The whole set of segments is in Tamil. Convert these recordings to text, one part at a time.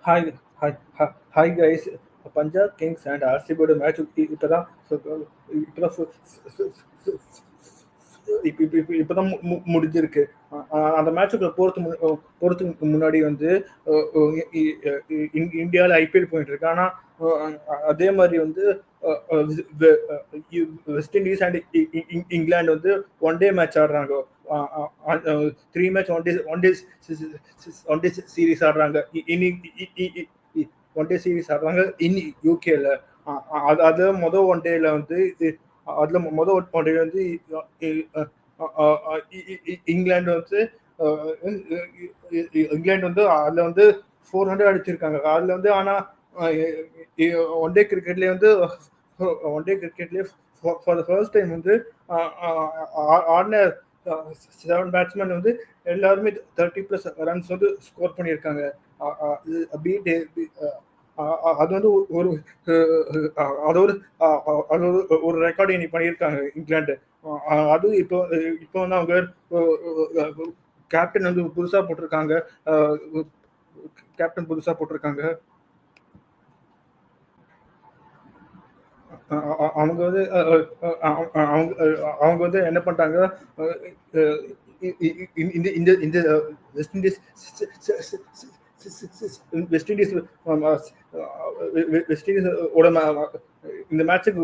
Hi, hi guys. Punjab Kings and RCB match இப்பதான் இப்பதான் முடிஞ்சிருக்கு. அந்த மேட்சுக்குள்ள போறதுக்கு முன்னாடி வந்து இந்தியாவில் ஐபிஎல் போயிட்டு இருக்கு. ஆனா அதே மாதிரி வந்து வெஸ்ட் இண்டீஸ் அண்ட் இங்கிலாந்து வந்து ஒன் டே மேட்ச் ஆடுறாங்க. 3 மேட்ச் ஒன் டே சீரீஸ் ஆடுறாங்க. ஒன் டே சீரீஸ் ஆடுறாங்க இன் யூகேல. அது மொதல் ஒன் டேல வந்து அதுல மொதல் ஒன் டே வந்து இங்கிலாந்து வந்து இங்கிலாந்து வந்து அதுல வந்து 400 அடிச்சிருக்காங்க. அதுல வந்து ஆனா ஒன் டே கிரிக்கெட்லயே வந்து ஒன் டே கிரிக்கெட்லயே ஃபார் த ஃபர்ஸ்ட் டைம் வந்து ஆடின 7 பேட்ஸ்மேன் வந்து எல்லாருமே 30+ ரன்ஸ் வந்து ஸ்கோர் பண்ணியிருக்காங்க. பீட் அது வந்து ஒரு அது ஒரு அது ஒரு ரெக்கார்டு இன்னைக்கு பண்ணியிருக்காங்க இங்கிலாந்து. அதுவும் இப்போ வந்து அவங்க கேப்டன் வந்து புதுசா போட்டிருக்காங்க. கேப்டன் புதுசா போட்டிருக்காங்க. அவங்க வந்து அவங்க அவங்க வந்து என்ன பண்ணிட்டாங்க, இந்த இந்த இந்த west Indies west Indies west Indies ஓட இந்த மேட்சுக்கு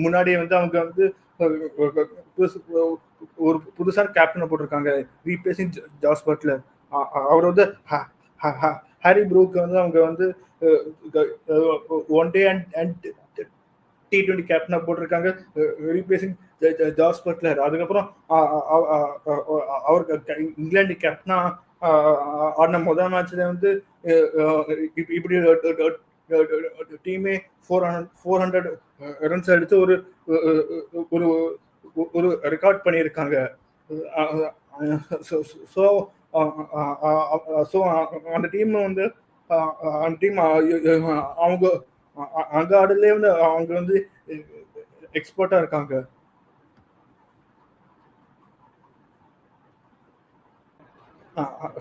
முன்னாடியே வந்து அவங்க வந்து ஒரு புதுசான கேப்டனை போட்டிருக்காங்க, ரீப்ளேசிங் ஜாஸ் பட்லர். அவர் வந்து ஹாரி ப்ரூக் வந்து அவங்க வந்து ஒன் டே அண்ட் T20 கேப்டனா போட்டிருக்காங்க, ரீப்ளேசிங் ஜாஸ் பட்லர். அதுக்கப்புறம் அவருக்கு இங்கிலாந்து கேப்டனா ஆடின முதல் மேட்ச்ல வந்து இப்படி டீமே 400 ரன்ஸ் எடுத்து ஒரு ஒரு ஒரு ரெக்கார்ட் பண்ணியிருக்காங்க. ஸோ ஸோ அந்த டீம் வந்து அந்த டீம் அவங்க அங்க ஆடுலயே வந்து அவங்க வந்து எக்ஸ்பர்ட்டா இருக்காங்க.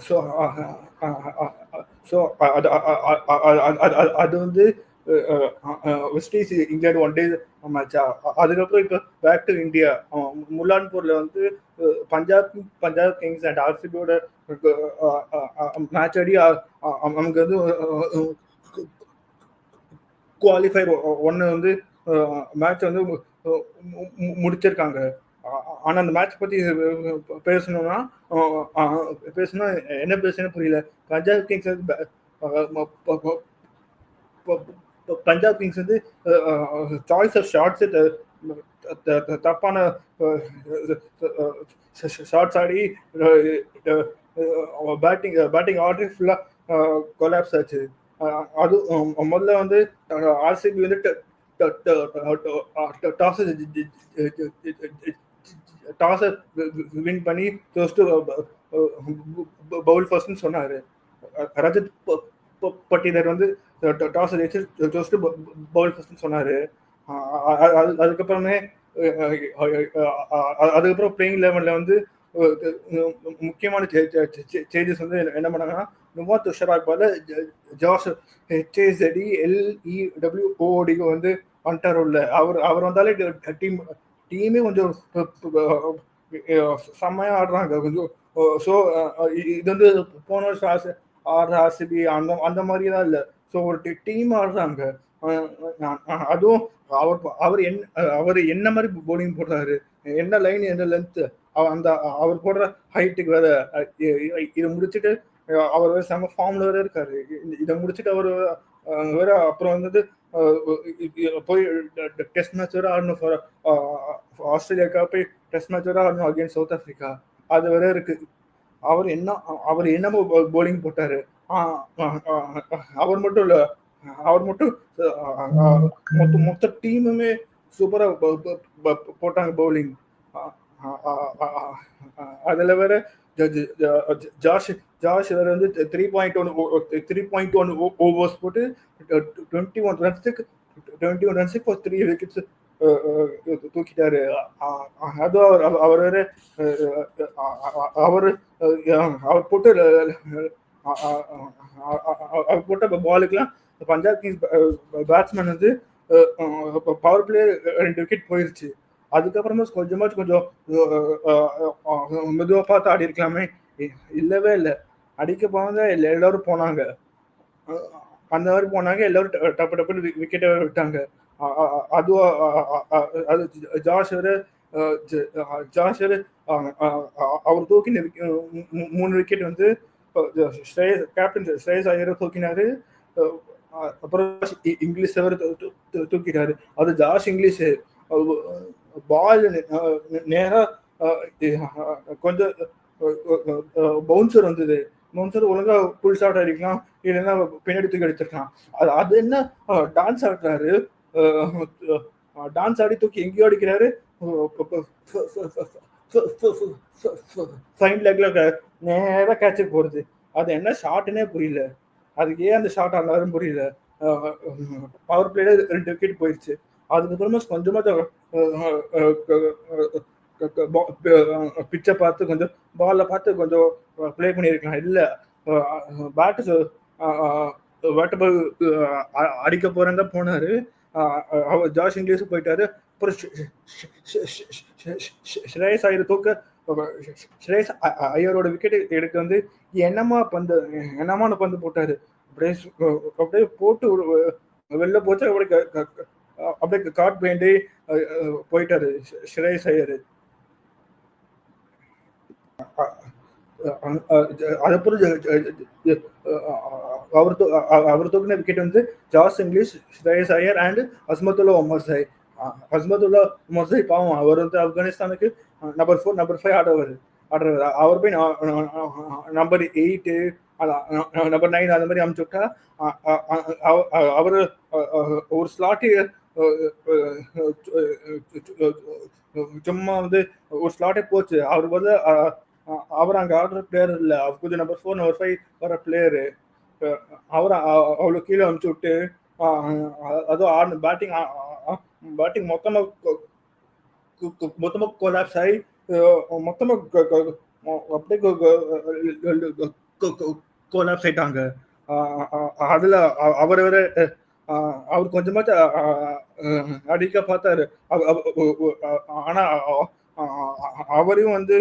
ஸோ ஸோ அது வந்து West Indies England one day மேட்சா. அதுக்கப்புறம் இப்போ பேக் டு இந்தியா. முல்லான்பூர்ல வந்து பஞ்சாப் கிங்ஸ் அண்ட் ஆர்சிபியோட மேட்ச் ஆடி அவங்க வந்து குவாலிஃபயர் ஒன்று வந்து மேட்ச் வந்து முடிச்சிருக்காங்க. ஆனா அந்த மேட்ச் பத்தி பேசணும்னா பேசணும், என்ன பேசுன்னு புரியல. பஞ்சாப் கிங்ஸ் வந்து பஞ்சாப் கிங்ஸ் வந்து சாய்ஸ் ஆஃப் ஷார்ட்ஸ் தப்பான ஷார்ட்ஸ் ஆடி பேட்டிங் ஆர்டர் ஃபுல்லா கொலாப்ஸ் ஆச்சு. அது முதல்ல வந்து ஆர்சிபி வந்து டாஸ் டாஸை வின் பண்ணி ஃபர்ஸ்ட் பவுல் ஃபர்ஸ்ட்னு சொன்னாரு. ரஜத் பட்டிதர் வந்து டாஸ் ஜெயிச்சு ஃபர்ஸ்ட் பவுல் ஃபர்ஸ்ட்னு சொன்னாரு. அதுக்கப்புறமே அதுக்கப்புறம் பிளேயிங் லெவன்ல வந்து முக்கியமான சேஞ்சஸ் வந்து என்ன பண்ணாங்கன்னா, நுவா துஷராக் பதில் ஜாஸ் ஹெச்ஏசடி எல்இடபிள்யூஓடி வந்து வந்துட்டார் உள்ள. அவர் வந்தாலே டீமே கொஞ்சம் செம்மையா ஆடுறாங்க கொஞ்சம். ஸோ இது வந்து போன வருஷம் ஆடுற ஆர்சிபி அந்த அந்த மாதிரிலாம் இல்லை. ஸோ ஒரு டீம் ஆடுறாங்க. அதுவும் அவர் என்ன மாதிரி போலிங் போடுறாரு, என்ன லைன் என்ன லென்த், அந்த அவர் போடுற ஹைட்டுக்கு வேற இதை முடிச்சுட்டு அவர் வேற செம ஃபார்ம்ல வேற இருக்காரு. இதை முடிச்சுட்டு அவர் வேற அப்புறம் வந்து போய் டெஸ்ட் மேட்ச் வேற ஆடணும். ஆஸ்திரேலியாவுக்காக போய் டெஸ்ட் மேட்ச் வேற ஆடணும் அகேன்ஸ்ட் சவுத் ஆப்பிரிக்கா. அது வேற இருக்கு. அவர் என்னமோ போலிங் போட்டாரு. அவர் மட்டும் இல்ல, அவர் மட்டும் மொத்த டீமுமே சூப்பரா போட்டாங்க பவுலிங். அதுல வேற ஜாஷ் ஜாஷ் வேற வந்து 3.1 ஓவர்ஸ் போட்டு 21 ரன்ஸுக்கு 3 விக்கெட்ஸ் தூக்கிட்டாரு. அதுவும் அவர் வேற அவர் அவர் போட்டு அவர் போட்ட பாலுக்குலாம் பஞ்சாப் கிங்ஸ் பேட்ஸ்மேன் வந்து பவர் பிளே 2 விக்கெட் போயிருச்சு. அதுக்கப்புறமா கொஞ்சமாச்சும் கொஞ்சம் மெதுவா பார்த்து ஆடி இருக்கலாமே. இல்லவே இல்லை, அடிக்க போனதே இல்லை, எல்லாரும் போனாங்க. அந்த மாதிரி போனாங்க, எல்லாரும் டப்பு டப்புன்னு விக்கெட்டை விட்டாங்க. அதுவும் அது ஜாஷர் ஜாஷர் அவர் தூக்கின 3 விக்கெட் வந்து கேப்டன் ஸ்ரேயஸ் ஐயர் தூக்கினாரு. அப்புறம் இங்கிலீஷ் அவர் தூக்கிட்டாரு. அது ஜாஷ் இங்கிலீஷ் பால் நேரா கொஞ்சம் பவுன்சர் வந்தது. பவுன்சர் ஒழுங்கா புல் ஷாட் அடிக்கலாம், இல்லைன்னா பின்னாடி தூக்கி அடிச்சிருக்கலாம். அது என்ன டான்ஸ் ஆடுறாரு, டான்ஸ் ஆடி தூக்கி எங்கேயோ அடிக்கிறாரு. ஃபைன் லெக்ல நேரா கேட்சுக்கு போறது. அது என்ன ஷாட்னே புரியல. அதுக்கு ஏன் அந்த ஷாட் ஆனாலும் புரியல. பவர் பிளேல 2 விக்கெட் போயிடுச்சு. அதுக்கப்புறமா கொஞ்சமா பிச்சை பார்த்து கொஞ்சம் பால்ல பார்த்து கொஞ்சம் பிளே பண்ணியிருக்கலாம். இல்லை, பேட்டு பேட்டு பால் அடிக்க போறேன்னு தான் போனாரு. அவர் ஜாஷ் இங்கிலீஷ் போயிட்டாரு. அப்புறம் ஸ்ரேயஸ் ஐயர் தூக்க ஸ்ரேயஸ் ஐயரோட விக்கெட் எடுக்க வந்து என்னமான பந்து போட்டாரு. அப்படியே போட்டு வெளில போச்சு. அப்படியே காட் பெயிண்ட் போயிட்டாரு ஸ்ரேயஸ் ஐயர். அதுக்கப்புறம் அவர் தூக்கின விக்கெட் வந்து Josh Inglis, Shreyas Iyer and Azmatullah Omarzai. Azmatullah Omarzai பாவம், அவர் வந்து ஆப்கானிஸ்தானுக்கு நம்பர் 4 நம்பர் 5 ஆடுறவர். அவர் போய் நம்பர் 8 நம்பர் 9 அந்த மாதிரி அமுச்சு விட்டா அவர் ஒரு ஸ்லாட்டு சும்மா வந்து ஒரு ஸ்லாட்டே போச்சு. அவர் வந்து அவர் அங்கே ஆடுற பிளேயர் இல்லை, அவர் கொஞ்சம் நம்பர் 4 நம்பர் 5 வர பிளேயரு. அவர் அவ்வளோ கீழே அனுப்பிச்சு விட்டு அதுவும் ஆடு பேட்டிங் மொத்தமாக கொலாப்ஸ் ஆகி மொத்தமாக அப்படியே கொலாப்ஸ் ஆயிட்டாங்க. அதில் அவர் வேற அவர் கொஞ்சமாச்சு அடிக்க பார்த்தாரு. ஆனா அவரையும் வந்து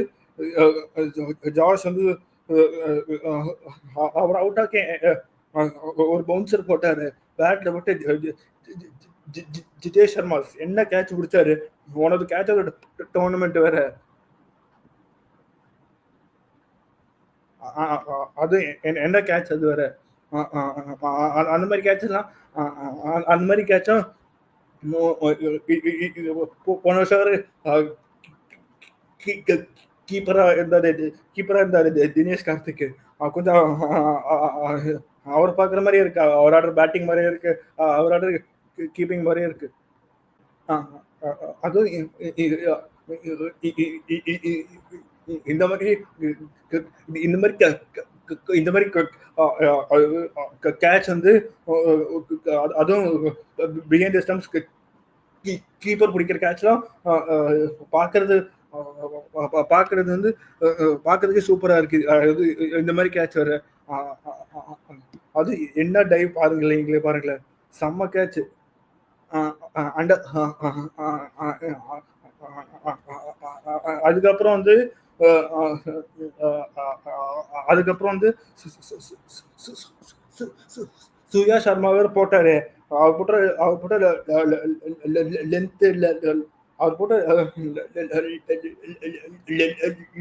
ஜார்ஜ் வந்து அவர் அவுட் ஆக்கி ஒரு பவுன்சர் போட்டாரு. பேட்ல போட்டு ஜிதேஷ் சர்மா என்ன கேட்ச் பிடிச்சாரு. உனது கேட்ச் டோர்னமெண்ட் வேற. அது என்ன கேட்ச் அது வேற. அந்த மாதிரி கேட்ச் எல்லாம் அந்த மாதிரி கேட்சும் போன வருஷம் கீப்பரா இருந்தாரு தினேஷ் கார்த்திக். கொஞ்சம் அவர் பாக்குற மாதிரியே இருக்கு, அவர் ஆடுற பேட்டிங் மாதிரியே இருக்கு, அவர் ஆடுற கீப்பிங் மாதிரியே இருக்கு. அதுவும் இந்த மாதிரி கேட்ச் வந்து அதுவும் பிஹைண்ட் தி ஸ்டம்ப்ஸ் கீப்பர் பிடிக்கிற கேட்ச்லாம் பார்க்கறது வந்து பார்க்கறதுக்கே சூப்பரா இருக்கு. இந்த மாதிரி கேட்ச் வர அது என்ன டைவ் பாருங்களேன், நீங்களே பாருங்களேன், செம்ம கேட்ச். அதுக்கப்புறம் வந்து சூர்யா சர்மா வேற போட்டாரு. அவர் போட்ட லென்த் அவர் போட்ட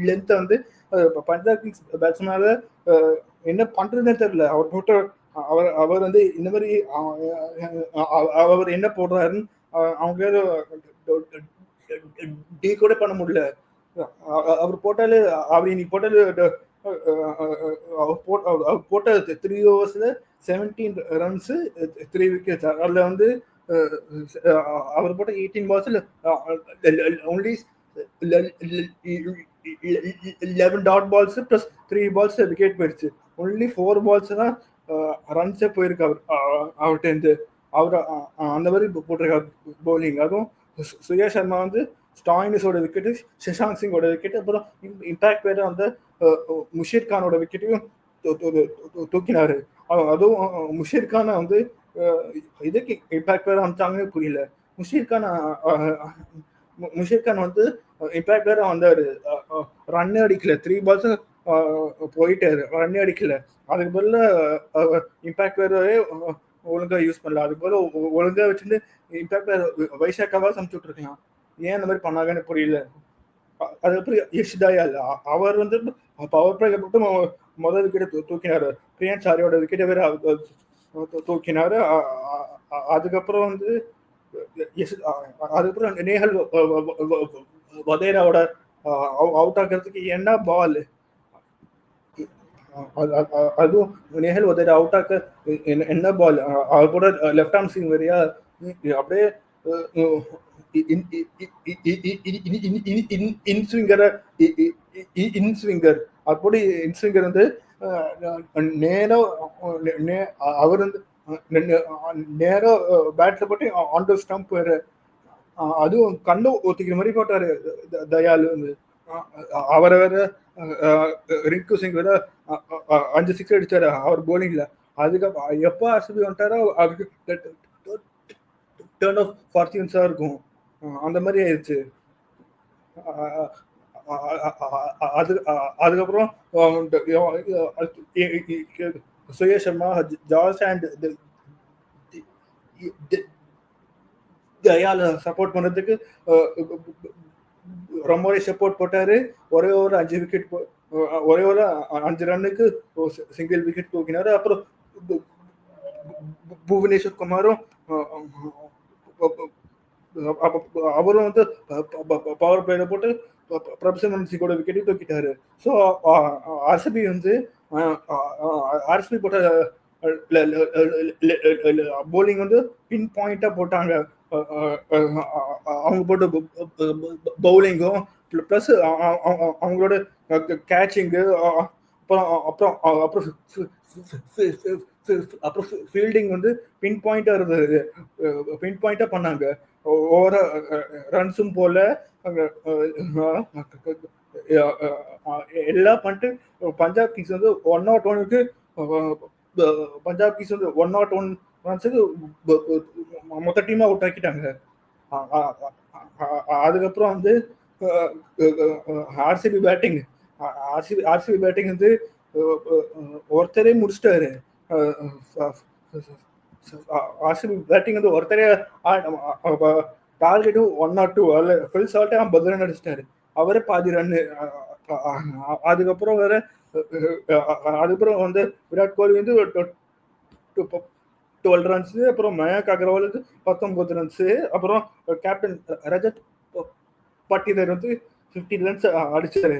லென்த் வந்து பஞ்சாப் கிங்ஸ் பேட்ஸ்மேனால என்ன பண்றதுன்னே தெரியல. அவர் போட்ட அவர் வந்து இந்த மாதிரி அவர் என்ன போடுறாருன்னு அவங்க டீ கூட பண்ண முடியல. அவர் போட்டாலே அவர் இன்னைக்கு போட்டாலே அவர் போட்ட 3 overs 17 runs 3 wickets. அதுல வந்து அவர் போட்ட 18 balls only 11 dot balls plus 3 balls wicket போயிடுச்சு. ஒன்லி 4 balls தான் ரன்ஸே போயிருக்கு அவர்கிட்ட இருந்து. அவர் அந்த மாதிரி போட்டிருக்காரு பவுலிங். அதுவும் சூர்யா சர்மா வந்து ஸ்டாயினிஸோட விக்கெட்டு, சஷாங்க் சிங்கோட விக்கெட்டு, அப்புறம் இம்பாக்ட் வேற வந்து முஷீர் கானோட விக்கெட்டையும் தூக்கினாரு. அதுவும் முஷீர் கான வந்து அஹ், இதுக்கு இம்பாக்ட் வேற அமிச்சாங்கன்னு புரியல. முஷீர் கான் முஷீர் கான் வந்து இம்பாக்ட் வேற வந்தாரு. ரன் அடிக்கல, 3 பால்ஸ் போயிட்டாரு, ரன் அடிக்கல. அதுக்கு பதிலா இம்பாக்ட் வேற ஒழுங்கா யூஸ் பண்ணல. அதுக்கு பதிலா ஒழுங்கா வச்சிருந்து இம்பாக்ட் வேற வைசாக்காவா சமைச்சு விட்டுருக்கலாம். ஏன் அந்த மாதிரி பண்ணாங்கன்னு புரியல. அதுக்கப்புறம் யஷ் தயால் அவர் வந்து பவர் பிளேல போட்டு முதல் விக்கெட் தூக்கினாரு. பிரியன் சாரியோட விக்கெட்டை வேற தூக்கினாரு. அதுக்கப்புறம் வந்து அதுக்கப்புறம் நேஹல் வதேராவோட அவுட் ஆகிறதுக்கு என்ன பால், அதுவும் நேஹல் வதேரா அவுட் ஆக்க என்ன பால், அவர் கூட லெஃப்ட் ஆர்ம் ஸ்விங் வரையா அப்படியே இன்ஸ்விங்கர் இன்ஸ்விங்கர் அப்படி இன்ஸ்விங்கர் வந்து நேரம் அவர் வந்து நேரம் பேட்ல போட்டு ஆன் டு ஸ்டம்ப் வேற. அதுவும் கண்ணு ஒத்திக்கிற மாதிரி போட்டாரு தயாலு வந்து. அவரை வேற ரிங்கு சிங் வேற 5 6 அடிச்சாரு அவர் போலிங்ல. அதுக்கப்புறம் எப்போ ஆர்சிபி வந்துட்டாரோ அவருக்கு டேர்ன் ஆஃப் ஃபார்ச்சூன்ஸா இருக்கும். அந்த மாதிரி ஆயிடுச்சு. அது அதுக்கப்புறம் சுயேஷ் சர்மா, ஜார்ஜ் அண்ட் தயால சப்போர்ட் பண்றதுக்கு ரொம்பவே சப்போர்ட் போட்டாரு. ஒரே ஒரு 5 விக்கெட், ஒரே ஒரு 5 ரன்னுக்கு சிங்கிள் விக்கெட் தூக்கினாரு. அப்புறம் புவனேஸ்வர் குமாரும் அவரும் வந்து பவர் பிளேல போட்டு பிரபசமன் சிங்கோட விக்கெட்டையும் தூக்கிட்டாரு. ஸோ ஆர்சிபி வந்து ஆர்சிபி போட்ட போலிங் வந்து பின் பாயிண்டா போட்டாங்க. அவங்க போட்ட பவுலிங்கும் பிளஸ் அவங்களோட கேட்சிங்கு, அப்புறம் அப்புறம் அப்புறம் அப்புறம் ஃபீல்டிங் வந்து பின் பாயிண்டா இருந்தது. பின் பாயிண்டா பண்ணாங்க. ஓவர ரன்ஸும் போல எல்லாம் பண்ணிட்டு பஞ்சாப் கிங்ஸ் வந்து 101க்கு பஞ்சாப் கிங்ஸ் வந்து 101 ரன்ஸுக்கு மொத்த டீமா அவுட் ஆக்கிட்டாங்க. அதுக்கப்புறம் வந்து ஆர்சிபி பேட்டிங் ஆர்சிபி பேட்டிங் வந்து ஒருத்தரே முடிச்சிட்டாரு. ஆர்சிபி பேட்டிங் வந்து ஒருத்தரே டார்கெட்டும் 102 அதில் ஃபுல் ஷாட்டே 50 ரன் அடிச்சிட்டாரு. அவரே பாதி ரன்னு. அதுக்கப்புறம் வேற அதுக்கப்புறம் வந்து விராட் கோலி வந்து 12 ரன்ஸ், அப்புறம் மயங்க் அகர்வாலுக்கு 19 ரன்ஸ், அப்புறம் கேப்டன் ரஜத் பட்டிதர் வந்து 15 ரன்ஸ் அடிச்சாரு.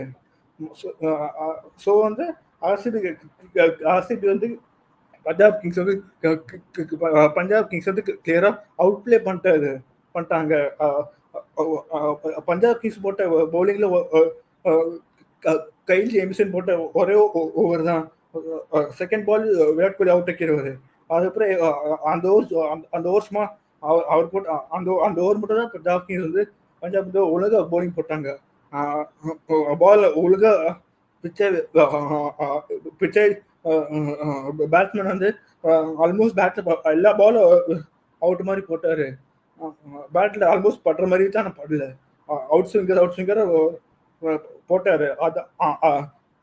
ஸோ வந்து ஆர்சிபி வந்து பஞ்சாப் கிங்ஸ் வந்து கிளியரா அவுட் பிளே பண்ணிட்டாங்க. பஞ்சாப் கிங்ஸ் போட்ட பவுலிங்ல கைல் ஜேம்சன் போட்ட ஒரே ஓவர் தான். Second ball Virat Kohli out ஆக்கிடுவாரு. அதுக்கப்புறம் அந்த ஓவர்ஸ்மா அவர் போட்டு அந்த ஓவர் மட்டும் தான் பஞ்சாப் கிங்ஸ் வந்து பஞ்சாப் வந்து ஒழுங்கா பவுலிங் போட்டாங்க. பால் ஒழுங்கா பிச்சை பேட்ஸ்மேன் வந்து ஆல்மோஸ்ட் பேட்ல எல்லா பாலும் அவுட் மாதிரி போட்டாரு. பேட்ல ஆல்மோஸ்ட் படுற மாதிரி தான் படல. அவுட் ஸ்விங்கர் போட்டாரு.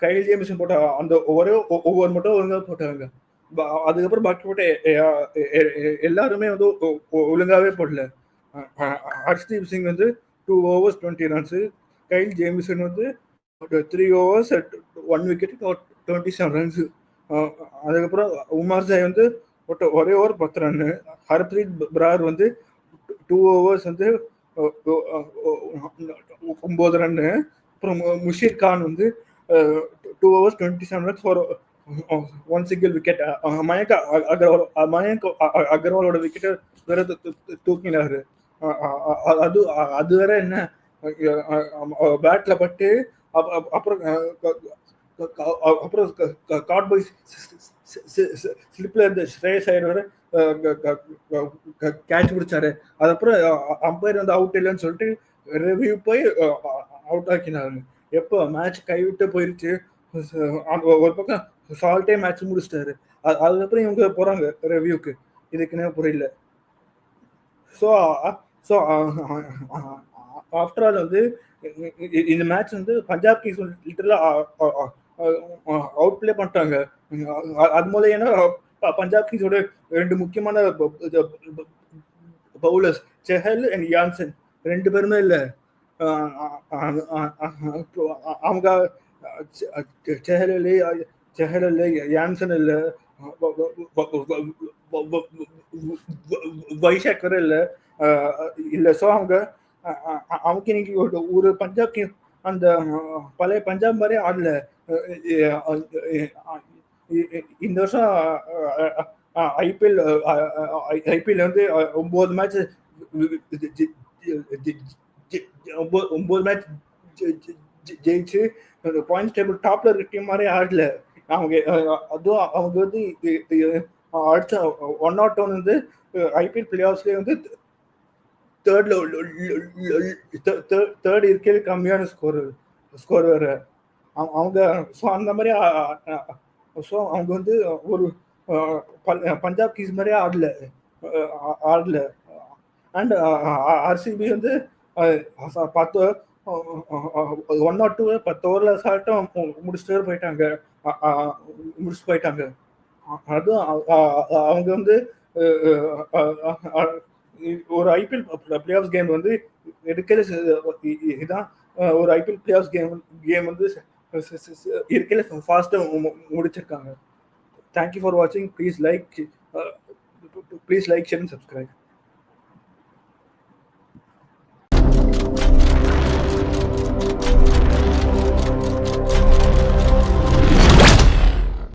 கைல் ஜேம்சன் போட்ட அந்த ஒரே ஓவர் மட்டும் ஒழுங்கா போட்டாங்க. அதுக்கப்புறம் பாக்கி போட்ட எல்லாருமே வந்து ஒழுங்காவே போடல. ஹர்ஷ்தீப் சிங் வந்து 2 overs 20 ரன்ஸ், கைல் ஜேம்சன் வந்து 3 overs 1 wicket 27 ரன்ஸ். அதுக்கப்புறம் உமர் ஜாய் வந்து ஒரே ஓவர் 10 ரன்னு. ஹர்ப்ரீத் பிரார் வந்து 2 overs வந்து 9 ரன்னு. அப்புறம் முஷீர் கான் வந்து 2 overs 27 runs for 1 single wicket. Mayank அகர்வாலோட விக்கெட்டை வேற தூக்கினாரு. அது அது வேற என்ன பேட்ல பட்டு அப்புறம் அப்புறம் காட் பாய் ஸ்லிப்ல இருந்த ஸ்ரேயஸ் ஐயர் வேற கேட்ச் பிடிச்சாரு. அதுக்கப்புறம் அம்பையர் வந்து அவுட் இல்லைன்னு சொல்லிட்டு ரிவ்யூ போய் அவுட் ஆக்கினாரு. எப்போ மேட்ச் கைவிட்டு போயிருச்சு. ஒரு பக்கம் சால்ட்டே மேட்ச் முடிச்சிட்டாரு. அதுக்கப்புறம் இவங்க போறாங்க ரிவ்யூக்கு. இதுக்குன்னே புரியல. ஸோ ஸோ ஆஃப்டர் ஆல் வந்து இந்த மேட்ச் வந்து பஞ்சாப் கிங்ஸ் லிட்டரலா அவுட் பிளே பண்ணிட்டாங்க. அது மூலம் ஏன்னா பஞ்சாப் கிங்ஸோட 2 முக்கியமான பவுலர்ஸ் செஹல் அண்ட் யான்சன் 2 பேருமே இல்ல. அவங்க செஹல் இல்லை, செஹல் இல்லை, யான்சன் இல்ல, வைஷாக் வேற இல்ல. இல்ல. ஸோ அவங்க அவங்க இன்னைக்கு ஒரு பஞ்சாப் கிங்ஸ் அந்த பழைய பஞ்சாப் மாதிரியே ஆடல. இந்த வருஷம் ஐபிஎல் ஐபிஎல் வந்து 9 மேட்ச் 9 மேட்ச் ஜெயிச்சு பாயிண்ட்ஸ் டேபிள் டாப்ல இருக்க டீம் மாதிரி ஆடல அவங்க. அதுவும் அவங்க வந்து அடுத்த 101 வந்து ஐபிஎல் பிளே ஆஃப்ஸ்லேயே வந்து தேர்ட் இருக்கையில கம்மியான ஸ்கோர் வேற அவங்க. ஸோ அந்த மாதிரி ஸோ அவங்க வந்து ஒரு பஞ்சாப் கிங்ஸ் மாதிரியே ஆடல. அண்ட் ஆர்சிபி வந்து 10 1 or 2 10 ஓவர்ல சாட்டம் முடிச்சுட்டு போயிட்டாங்க. அதுவும் அவங்க வந்து ஒரு ஐபிஎல் பிளே ஆஃப் கேம் வந்து எடுக்கல. இதுதான் ஒரு ஐபிஎல் பிளே ஆஃப் கேம் வந்து இருக்கல ஃபாஸ்டா முடிச்சிருக்காங்க. தேங்க்யூ ஃபார் வாட்சிங். Please like, share and subscribe.